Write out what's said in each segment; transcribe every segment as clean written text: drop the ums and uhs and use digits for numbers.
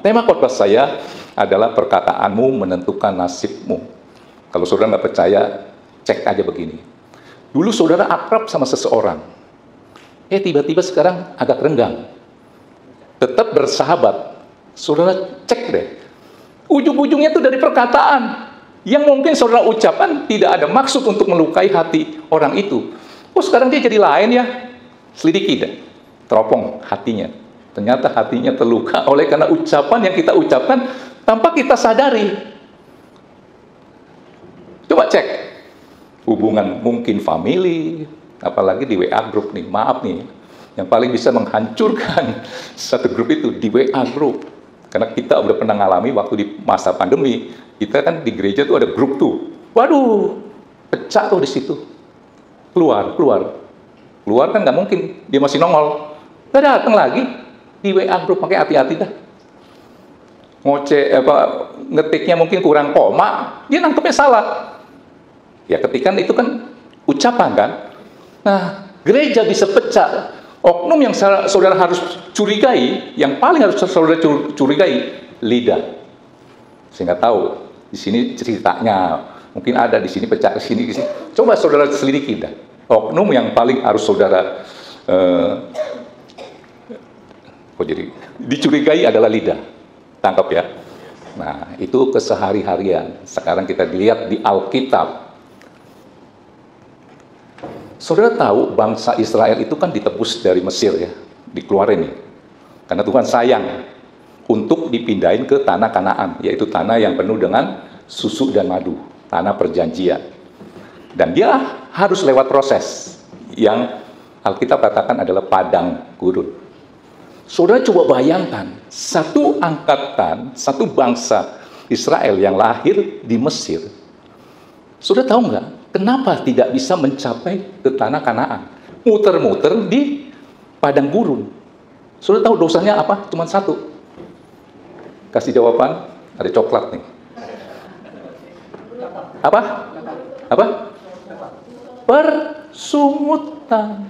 Tema khotbah saya adalah perkataanmu menentukan nasibmu. Kalau saudara nggak percaya, cek aja begini. Dulu saudara akrab sama seseorang, tiba-tiba sekarang agak renggang. Tetap bersahabat. Saudara cek deh. Ujung-ujungnya itu dari perkataan yang mungkin saudara ucapkan tidak ada maksud untuk melukai hati orang itu. Oh, sekarang dia jadi lain ya. Selidiki deh. Teropong hatinya. Ternyata hatinya terluka oleh karena ucapan yang kita ucapkan tanpa kita sadari. Coba cek hubungan mungkin family, apalagi di WA group nih. Maaf nih, yang paling bisa menghancurkan satu grup itu di WA group. Karena kita udah pernah ngalami waktu di masa pandemi, kita kan di gereja tuh ada grup tuh. Waduh, pecah tuh di situ. Keluar kan nggak mungkin, dia masih nongol. Nggak datang lagi. Di WA group, pakai hati-hati dah. Ngetiknya mungkin kurang koma, dia nangkepnya salah. Ya ketikan itu kan ucapan kan. Nah, gereja bisa pecah. Oknum yang saudara harus curigai, yang paling harus saudara curigai, lidah. Saya nggak tahu di sini ceritanya, mungkin ada di sini pecah ke sini. Coba saudara selidiki dah. Oknum yang paling harus saudara jadi dicurigai adalah lidah. Tangkap ya. Nah, itu kesehari-harian. Sekarang kita lihat di Alkitab. Saudara tahu bangsa Israel itu kan ditebus dari Mesir ya, dikeluarin nih. Karena Tuhan sayang untuk dipindahin ke tanah Kanaan, yaitu tanah yang penuh dengan susu dan madu, tanah perjanjian. Dan dia harus lewat proses yang Alkitab katakan adalah padang gurun. Saudara coba bayangkan, satu angkatan, satu bangsa Israel yang lahir di Mesir. Saudara tahu nggak, kenapa tidak bisa mencapai ke tanah Kanaan? Muter-muter di padang gurun. Saudara tahu dosanya apa? Cuma satu. Kasih jawaban, ada coklat nih. Apa? Persungutan.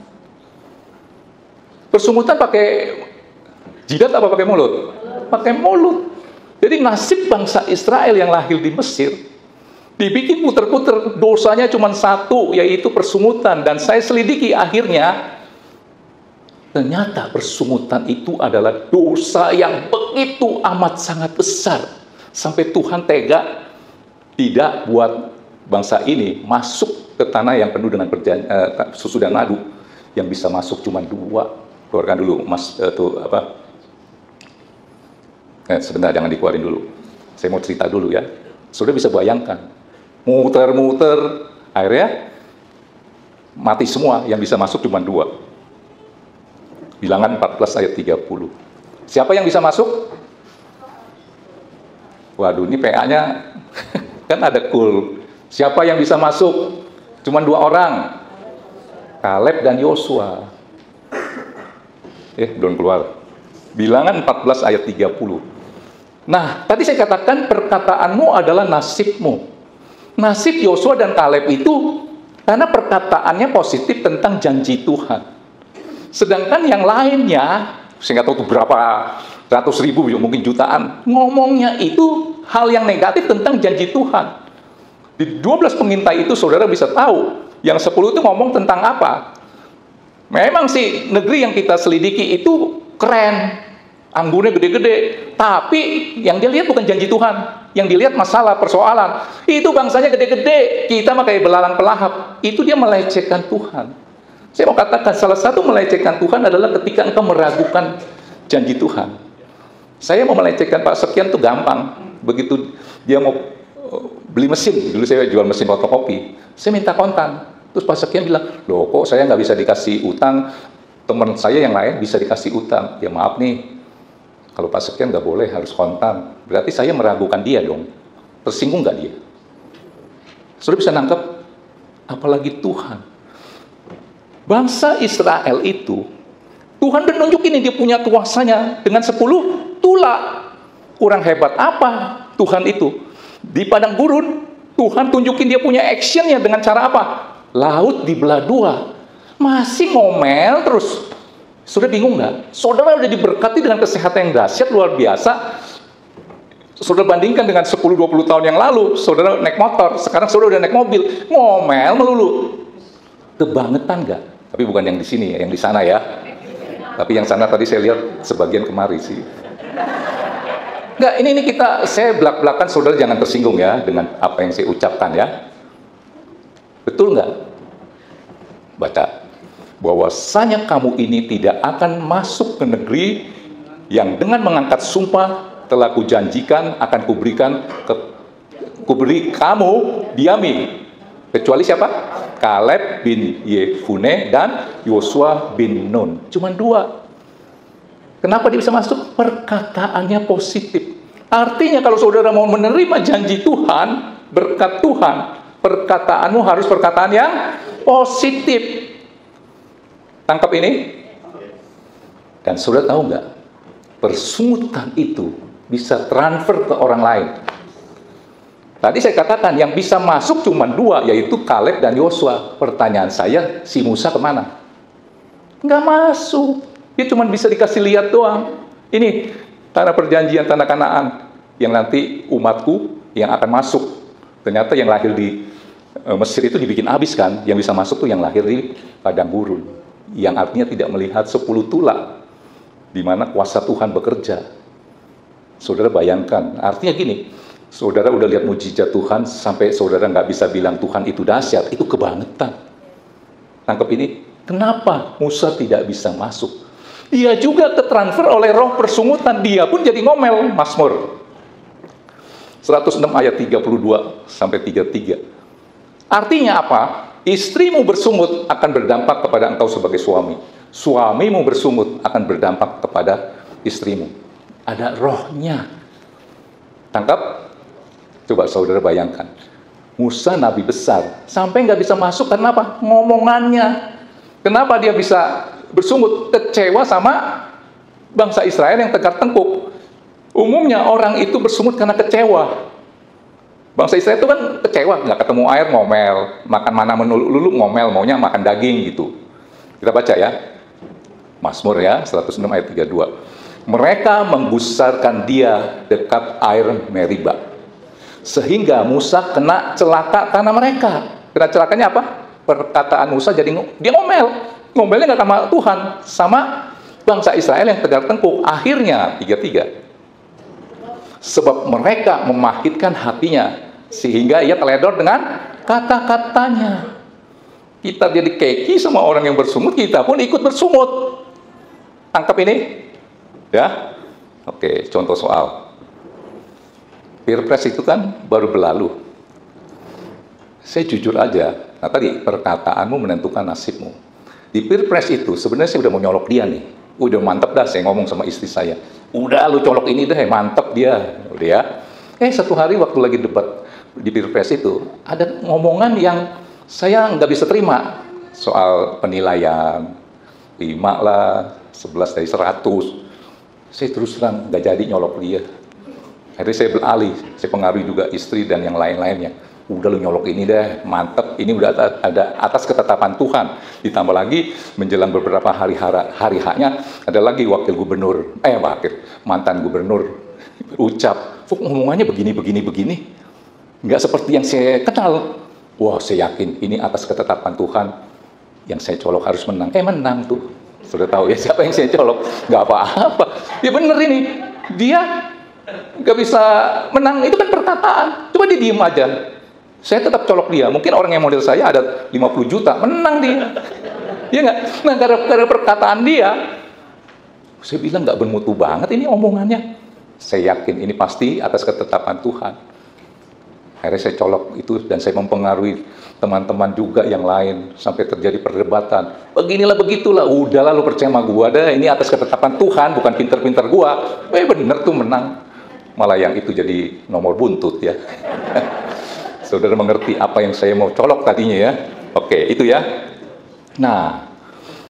Persungutan pakai jidat apa pakai mulut? Pakai mulut. Jadi nasib bangsa Israel yang lahir di Mesir dibikin puter-puter, dosanya cuma satu, yaitu persungutan. Dan saya selidiki akhirnya, ternyata persungutan itu adalah dosa yang begitu amat sangat besar. Sampai Tuhan tega tidak buat bangsa ini masuk ke tanah yang penuh dengan susu dan madu. Yang bisa masuk cuma dua. Keluarkan dulu, Mas, sebentar, jangan dikeluarin dulu. Saya mau cerita dulu ya. Saudara bisa bayangkan, muter-muter, akhirnya mati semua, yang bisa masuk cuma dua. Bilangan 14 ayat 30. Siapa yang bisa masuk? Waduh, ini PA-nya kan ada cool. Siapa yang bisa masuk? Cuma dua orang. Kaleb dan Yosua. Belum keluar. Bilangan 14 ayat 30. Nah, tadi saya katakan perkataanmu adalah nasibmu. Nasib Yosua dan Kaleb itu karena perkataannya positif tentang janji Tuhan. Sedangkan yang lainnya, saya nggak tahu itu berapa ratus ribu, mungkin jutaan, ngomongnya itu hal yang negatif tentang janji Tuhan. Di 12 pengintai itu saudara bisa tahu, yang 10 itu ngomong tentang apa? Memang sih negeri yang kita selidiki itu keren, anggurnya gede-gede, tapi yang dia lihat bukan janji Tuhan, yang dilihat masalah, persoalan. Itu bangsanya gede-gede, kita mah kayak belalang pelahap. Itu dia melecehkan Tuhan. Saya mau katakan salah satu melecehkan Tuhan adalah ketika engkau meragukan janji Tuhan. Saya mau melecehkan Pak Sekian tuh gampang. Begitu dia mau beli mesin, dulu saya jual mesin fotokopi, saya minta kontan. Terus Pak Sekian bilang, loh kok saya nggak bisa dikasih utang, teman saya yang lain bisa dikasih utang. Ya maaf nih, kalau Pak Sekian nggak boleh, harus kontan. Berarti saya meragukan dia dong. Tersinggung nggak dia? Sudah bisa nangkep? Apalagi Tuhan. Bangsa Israel itu, Tuhan udah nunjukin dia punya kuasanya dengan 10 tulah. Kurang hebat apa Tuhan itu? Di padang gurun, Tuhan tunjukin dia punya actionnya dengan cara apa? Laut dibelah dua. Masih ngomel terus. Sudah bingung nggak? Saudara udah diberkati dengan kesehatan yang dahsyat luar biasa. Saudara bandingkan dengan 10-20 tahun yang lalu, saudara naik motor, sekarang saudara udah naik mobil, ngomel melulu. Kebangetan nggak? Tapi bukan yang di sini, yang di sana ya. Tapi yang sana tadi saya lihat sebagian kemari sih. Nggak, ini saya belak-belakan, saudara jangan tersinggung ya dengan apa yang saya ucapkan ya. Betul nggak? Baca. Bahwasanya kamu ini tidak akan masuk ke negeri yang dengan mengangkat sumpah telah kujanjikan akan kuberi kamu diami, kecuali siapa? Kaleb bin Yefune dan Yosua bin Nun. Cuma 2. Kenapa dia bisa masuk? Perkataannya positif. Artinya kalau saudara mau menerima janji Tuhan, berkat Tuhan, perkataanmu harus perkataan yang positif. Tangkap ini? Dan saudara tahu nggak? Persungutan itu bisa transfer ke orang lain. Tadi saya katakan yang bisa masuk cuma 2, yaitu Kaleb dan Yosua. Pertanyaan saya, si Musa kemana? Nggak masuk. Dia cuma bisa dikasih lihat doang. Ini tanah perjanjian, tanah Kanaan, yang nanti umatku yang akan masuk. Ternyata yang lahir di Mesir itu dibikin habis kan. Yang bisa masuk tuh yang lahir di padang gurun, yang artinya tidak melihat 10 tulah, di mana kuasa Tuhan bekerja. Saudara bayangkan, artinya gini, saudara udah lihat mujizat Tuhan, sampai saudara nggak bisa bilang Tuhan itu dahsyat, itu kebangetan. Tangkap ini, kenapa Musa tidak bisa masuk? Dia juga ketransfer oleh roh persungutan, dia pun jadi ngomel. Mazmur 106 ayat 32 sampai 33. Artinya apa? Istrimu bersungut akan berdampak kepada engkau sebagai suami. Suamimu bersungut akan berdampak kepada istrimu. Ada rohnya. Tangkap? Coba saudara bayangkan. Musa nabi besar, sampai nggak bisa masuk karena apa? Ngomongannya. Kenapa dia bisa bersungut? Kecewa sama bangsa Israel yang tegar tengkuk. Umumnya orang itu bersungut karena kecewa. Bangsa Israel itu kan kecewa, nggak ketemu air ngomel, makan mana melulu ngomel, maunya makan daging gitu. Kita baca ya, Mazmur ya, 106 ayat 32. Mereka menggusarkan dia dekat air Meriba, sehingga Musa kena celaka karena mereka. Kena celakanya apa? Perkataan Musa jadi dia ngomel. Ngomelnya nggak sama Tuhan, sama bangsa Israel yang tegar tengkuk. Akhirnya 33. Sebab mereka memahitkan hatinya, sehingga ia teledor dengan kata-katanya. Kita jadi keki sama orang yang bersungut, kita pun ikut bersungut. Tangkap ini? Ya? Oke, contoh soal. Pilpres itu kan baru berlalu. Saya jujur aja, nah tadi perkataanmu menentukan nasibmu. Di Pilpres itu sebenarnya saya udah mau nyolok dia nih. Udah mantep dah, saya ngomong sama istri saya. Udah lu colok ini deh, mantep dia. Udah ya. Satu hari waktu lagi debat di Pilpres itu, ada ngomongan yang saya nggak bisa terima. Soal penilaian, 5 lah, 11 dari 100. Saya terus terang nggak jadi nyolok dia. Akhirnya saya beralih, saya pengaruhi juga istri dan yang lain-lainnya. Udah lu nyolok ini deh, mantep. Ini udah ada atas ketetapan Tuhan. Ditambah lagi menjelang beberapa hari haknya ada lagi wakil gubernur, mantan gubernur ucap, ngomongannya begini. Nggak seperti yang saya kenal. Wah, saya yakin ini atas ketetapan Tuhan. Yang saya colok harus menang. Menang tuh. Sudah tahu ya siapa yang saya colok. Nggak apa-apa. Ya bener ini. Dia nggak bisa menang. Itu kan perkataan. Coba dia diem aja. Saya tetap colok dia. Mungkin orang yang model saya ada 50 juta. Menang dia. Iya nggak? Nah, karena perkataan dia, saya bilang nggak bermutu banget ini omongannya. Saya yakin ini pasti atas ketetapan Tuhan. Akhirnya saya colok itu dan saya mempengaruhi teman-teman juga yang lain sampai terjadi perdebatan. Beginilah begitulah, udahlah lu percaya sama gua dah, ini atas ketetapan Tuhan, bukan pinter-pinter gua. Bener tuh menang. Malah yang itu jadi nomor buntut ya. Saudara mengerti apa yang saya mau colok tadinya ya. Oke, itu ya. Nah,